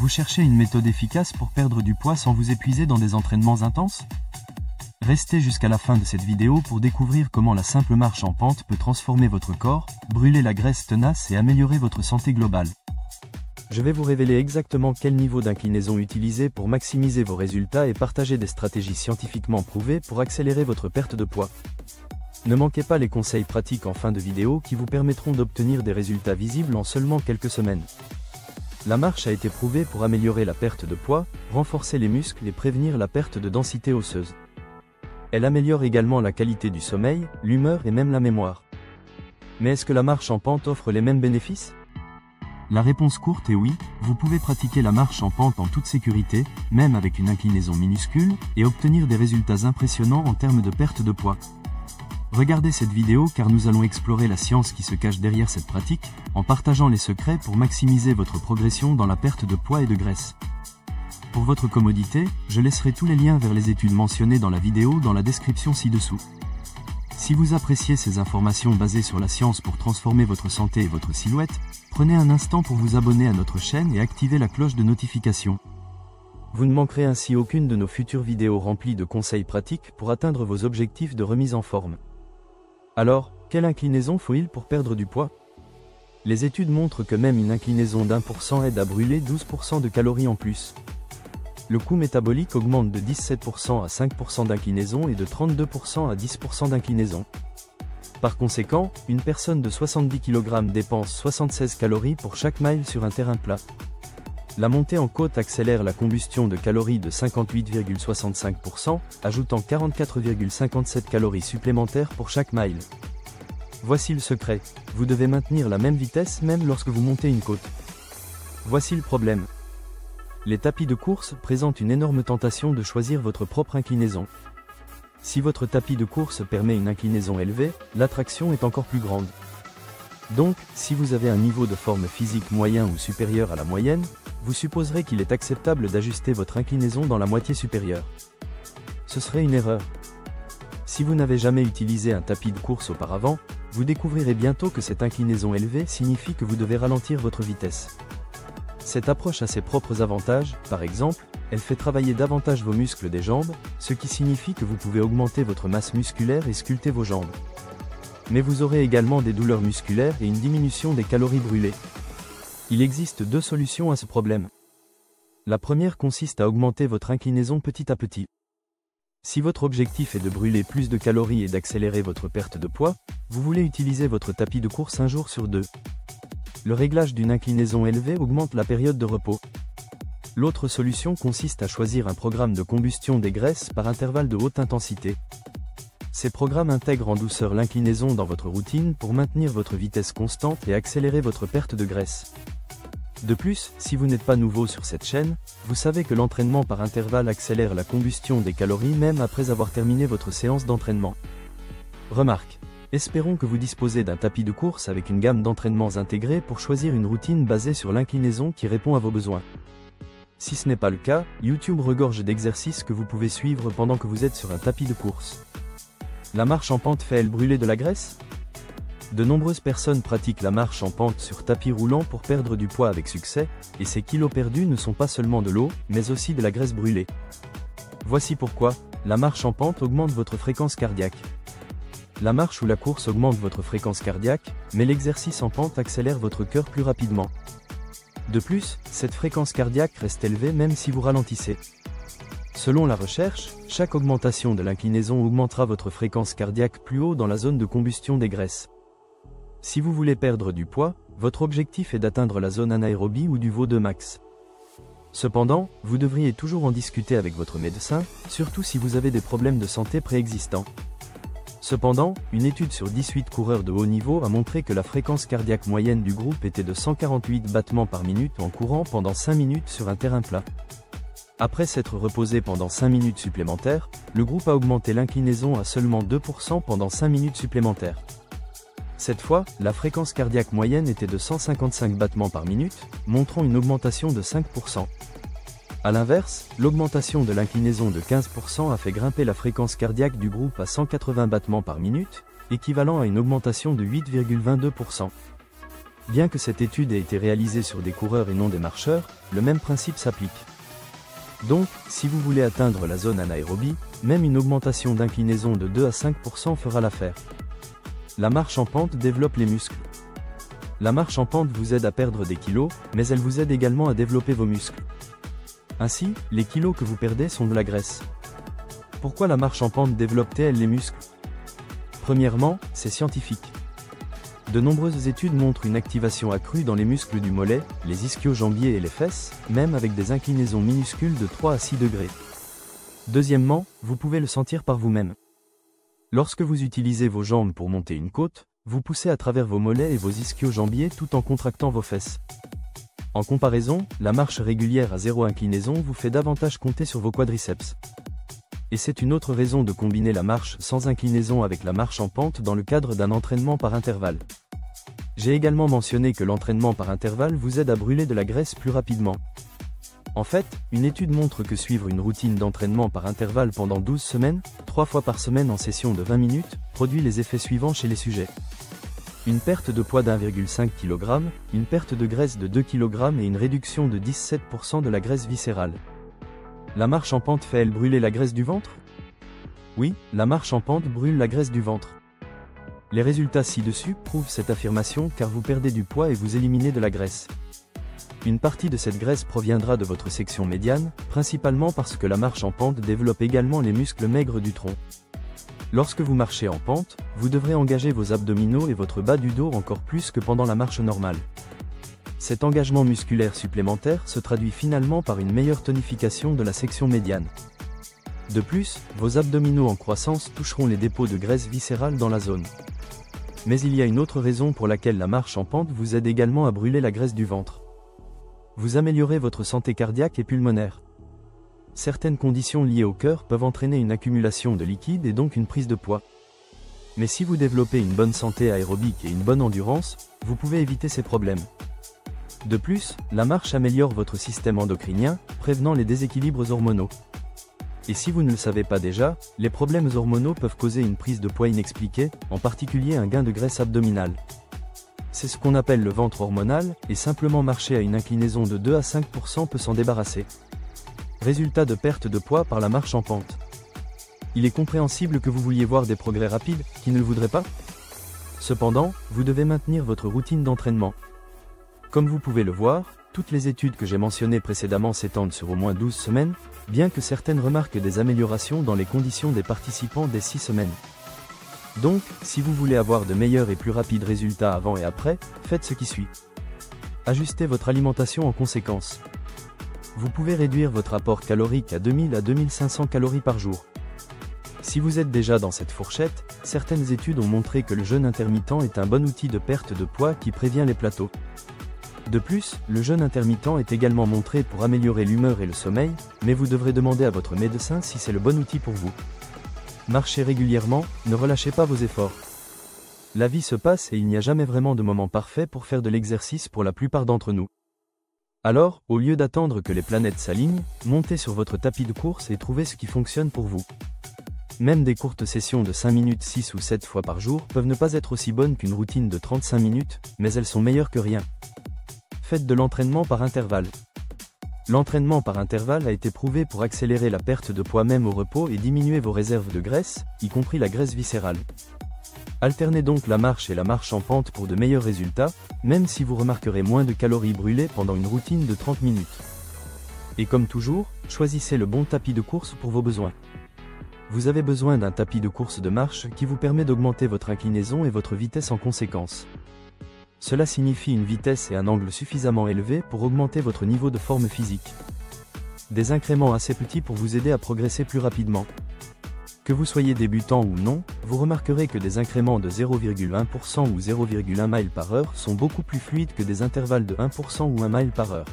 Vous cherchez une méthode efficace pour perdre du poids sans vous épuiser dans des entraînements intenses? Restez jusqu'à la fin de cette vidéo pour découvrir comment la simple marche en pente peut transformer votre corps, brûler la graisse tenace et améliorer votre santé globale. Je vais vous révéler exactement quel niveau d'inclinaison utiliser pour maximiser vos résultats et partager des stratégies scientifiquement prouvées pour accélérer votre perte de poids. Ne manquez pas les conseils pratiques en fin de vidéo qui vous permettront d'obtenir des résultats visibles en seulement quelques semaines. La marche a été prouvée pour améliorer la perte de poids, renforcer les muscles et prévenir la perte de densité osseuse. Elle améliore également la qualité du sommeil, l'humeur et même la mémoire. Mais est-ce que la marche en pente offre les mêmes bénéfices? La réponse courte est oui, vous pouvez pratiquer la marche en pente en toute sécurité, même avec une inclinaison minuscule, et obtenir des résultats impressionnants en termes de perte de poids. Regardez cette vidéo car nous allons explorer la science qui se cache derrière cette pratique, en partageant les secrets pour maximiser votre progression dans la perte de poids et de graisse. Pour votre commodité, je laisserai tous les liens vers les études mentionnées dans la vidéo dans la description ci-dessous. Si vous appréciez ces informations basées sur la science pour transformer votre santé et votre silhouette, prenez un instant pour vous abonner à notre chaîne et activer la cloche de notification. Vous ne manquerez ainsi aucune de nos futures vidéos remplies de conseils pratiques pour atteindre vos objectifs de remise en forme. Alors, quelle inclinaison faut-il pour perdre du poids? Les études montrent que même une inclinaison d'1% aide à brûler 12% de calories en plus. Le coût métabolique augmente de 17% à 5% d'inclinaison et de 32% à 10% d'inclinaison. Par conséquent, une personne de 70 kg dépense 76 calories pour chaque mile sur un terrain plat. La montée en côte accélère la combustion de calories de 58,65%, ajoutant 44,57 calories supplémentaires pour chaque mile. Voici le secret, vous devez maintenir la même vitesse même lorsque vous montez une côte. Voici le problème. Les tapis de course présentent une énorme tentation de choisir votre propre inclinaison. Si votre tapis de course permet une inclinaison élevée, l'attraction est encore plus grande. Donc, si vous avez un niveau de forme physique moyen ou supérieur à la moyenne, vous supposerez qu'il est acceptable d'ajuster votre inclinaison dans la moitié supérieure. Ce serait une erreur. Si vous n'avez jamais utilisé un tapis de course auparavant, vous découvrirez bientôt que cette inclinaison élevée signifie que vous devez ralentir votre vitesse. Cette approche a ses propres avantages, par exemple, elle fait travailler davantage vos muscles des jambes, ce qui signifie que vous pouvez augmenter votre masse musculaire et sculpter vos jambes. Mais vous aurez également des douleurs musculaires et une diminution des calories brûlées. Il existe deux solutions à ce problème. La première consiste à augmenter votre inclinaison petit à petit. Si votre objectif est de brûler plus de calories et d'accélérer votre perte de poids, vous voulez utiliser votre tapis de course un jour sur deux. Le réglage d'une inclinaison élevée augmente la période de repos. L'autre solution consiste à choisir un programme de combustion des graisses par intervalle de haute intensité. Ces programmes intègrent en douceur l'inclinaison dans votre routine pour maintenir votre vitesse constante et accélérer votre perte de graisse. De plus, si vous n'êtes pas nouveau sur cette chaîne, vous savez que l'entraînement par intervalle accélère la combustion des calories même après avoir terminé votre séance d'entraînement. Remarque, espérons que vous disposez d'un tapis de course avec une gamme d'entraînements intégrés pour choisir une routine basée sur l'inclinaison qui répond à vos besoins. Si ce n'est pas le cas, YouTube regorge d'exercices que vous pouvez suivre pendant que vous êtes sur un tapis de course. La marche en pente fait-elle brûler de la graisse? De nombreuses personnes pratiquent la marche en pente sur tapis roulant pour perdre du poids avec succès, et ces kilos perdus ne sont pas seulement de l'eau, mais aussi de la graisse brûlée. Voici pourquoi, la marche en pente augmente votre fréquence cardiaque. La marche ou la course augmente votre fréquence cardiaque, mais l'exercice en pente accélère votre cœur plus rapidement. De plus, cette fréquence cardiaque reste élevée même si vous ralentissez. Selon la recherche, chaque augmentation de l'inclinaison augmentera votre fréquence cardiaque plus haut dans la zone de combustion des graisses. Si vous voulez perdre du poids, votre objectif est d'atteindre la zone anaérobie ou du VO2 max. Cependant, vous devriez toujours en discuter avec votre médecin, surtout si vous avez des problèmes de santé préexistants. Cependant, une étude sur 18 coureurs de haut niveau a montré que la fréquence cardiaque moyenne du groupe était de 148 battements par minute en courant pendant 5 minutes sur un terrain plat. Après s'être reposé pendant 5 minutes supplémentaires, le groupe a augmenté l'inclinaison à seulement 2% pendant 5 minutes supplémentaires. Cette fois, la fréquence cardiaque moyenne était de 155 battements par minute, montrant une augmentation de 5%. A l'inverse, l'augmentation de l'inclinaison de 15% a fait grimper la fréquence cardiaque du groupe à 180 battements par minute, équivalent à une augmentation de 8,22%. Bien que cette étude ait été réalisée sur des coureurs et non des marcheurs, le même principe s'applique. Donc, si vous voulez atteindre la zone anaérobie, même une augmentation d'inclinaison de 2 à 5% fera l'affaire. La marche en pente développe les muscles. La marche en pente vous aide à perdre des kilos, mais elle vous aide également à développer vos muscles. Ainsi, les kilos que vous perdez sont de la graisse. Pourquoi la marche en pente développe-t-elle les muscles? Premièrement, c'est scientifique. De nombreuses études montrent une activation accrue dans les muscles du mollet, les ischio-jambiers et les fesses, même avec des inclinaisons minuscules de 3 à 6 degrés. Deuxièmement, vous pouvez le sentir par vous-même. Lorsque vous utilisez vos jambes pour monter une côte, vous poussez à travers vos mollets et vos ischio-jambiers tout en contractant vos fesses. En comparaison, la marche régulière à zéro inclinaison vous fait davantage compter sur vos quadriceps. Et c'est une autre raison de combiner la marche sans inclinaison avec la marche en pente dans le cadre d'un entraînement par intervalle. J'ai également mentionné que l'entraînement par intervalle vous aide à brûler de la graisse plus rapidement. En fait, une étude montre que suivre une routine d'entraînement par intervalle pendant 12 semaines, 3 fois par semaine en session de 20 minutes, produit les effets suivants chez les sujets. Une perte de poids d'1,5 kg, une perte de graisse de 2 kg et une réduction de 17% de la graisse viscérale. La marche en pente fait-elle brûler la graisse du ventre? Oui, la marche en pente brûle la graisse du ventre. Les résultats ci-dessus prouvent cette affirmation car vous perdez du poids et vous éliminez de la graisse. Une partie de cette graisse proviendra de votre section médiane, principalement parce que la marche en pente développe également les muscles maigres du tronc. Lorsque vous marchez en pente, vous devrez engager vos abdominaux et votre bas du dos encore plus que pendant la marche normale. Cet engagement musculaire supplémentaire se traduit finalement par une meilleure tonification de la section médiane. De plus, vos abdominaux en croissance toucheront les dépôts de graisse viscérale dans la zone. Mais il y a une autre raison pour laquelle la marche en pente vous aide également à brûler la graisse du ventre. Vous améliorez votre santé cardiaque et pulmonaire. Certaines conditions liées au cœur peuvent entraîner une accumulation de liquide et donc une prise de poids. Mais si vous développez une bonne santé aérobique et une bonne endurance, vous pouvez éviter ces problèmes. De plus, la marche améliore votre système endocrinien, prévenant les déséquilibres hormonaux. Et si vous ne le savez pas déjà, les problèmes hormonaux peuvent causer une prise de poids inexpliquée, en particulier un gain de graisse abdominale. C'est ce qu'on appelle le ventre hormonal, et simplement marcher à une inclinaison de 2 à 5% peut s'en débarrasser. Résultat de perte de poids par la marche en pente. Il est compréhensible que vous vouliez voir des progrès rapides, qui ne le voudraient pas? Cependant, vous devez maintenir votre routine d'entraînement. Comme vous pouvez le voir, toutes les études que j'ai mentionnées précédemment s'étendent sur au moins 12 semaines, bien que certaines remarquent des améliorations dans les conditions des participants dès 6 semaines. Donc, si vous voulez avoir de meilleurs et plus rapides résultats avant et après, faites ce qui suit. Ajustez votre alimentation en conséquence. Vous pouvez réduire votre apport calorique à 2000 à 2500 calories par jour. Si vous êtes déjà dans cette fourchette, certaines études ont montré que le jeûne intermittent est un bon outil de perte de poids qui prévient les plateaux. De plus, le jeûne intermittent est également montré pour améliorer l'humeur et le sommeil, mais vous devrez demander à votre médecin si c'est le bon outil pour vous. Marchez régulièrement, ne relâchez pas vos efforts. La vie se passe et il n'y a jamais vraiment de moment parfait pour faire de l'exercice pour la plupart d'entre nous. Alors, au lieu d'attendre que les planètes s'alignent, montez sur votre tapis de course et trouvez ce qui fonctionne pour vous. Même des courtes sessions de 5 minutes 6 ou 7 fois par jour peuvent ne pas être aussi bonnes qu'une routine de 35 minutes, mais elles sont meilleures que rien. Faites de l'entraînement par intervalle. L'entraînement par intervalle a été prouvé pour accélérer la perte de poids même au repos et diminuer vos réserves de graisse, y compris la graisse viscérale. Alternez donc la marche et la marche en pente pour de meilleurs résultats, même si vous remarquerez moins de calories brûlées pendant une routine de 30 minutes. Et comme toujours, choisissez le bon tapis de course pour vos besoins. Vous avez besoin d'un tapis de course de marche qui vous permet d'augmenter votre inclinaison et votre vitesse en conséquence. Cela signifie une vitesse et un angle suffisamment élevés pour augmenter votre niveau de forme physique. Des incréments assez petits pour vous aider à progresser plus rapidement. Que vous soyez débutant ou non, vous remarquerez que des incréments de 0,1% ou 0,1 mile par heure sont beaucoup plus fluides que des intervalles de 1% ou 1 mile par heure.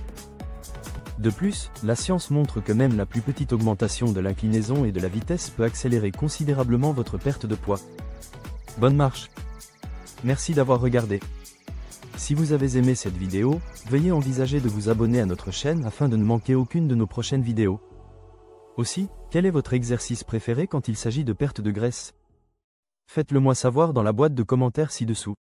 De plus, la science montre que même la plus petite augmentation de l'inclinaison et de la vitesse peut accélérer considérablement votre perte de poids. Bonne marche! Merci d'avoir regardé. Si vous avez aimé cette vidéo, veuillez envisager de vous abonner à notre chaîne afin de ne manquer aucune de nos prochaines vidéos. Aussi, quel est votre exercice préféré quand il s'agit de perte de graisse? Faites-le moi savoir dans la boîte de commentaires ci-dessous.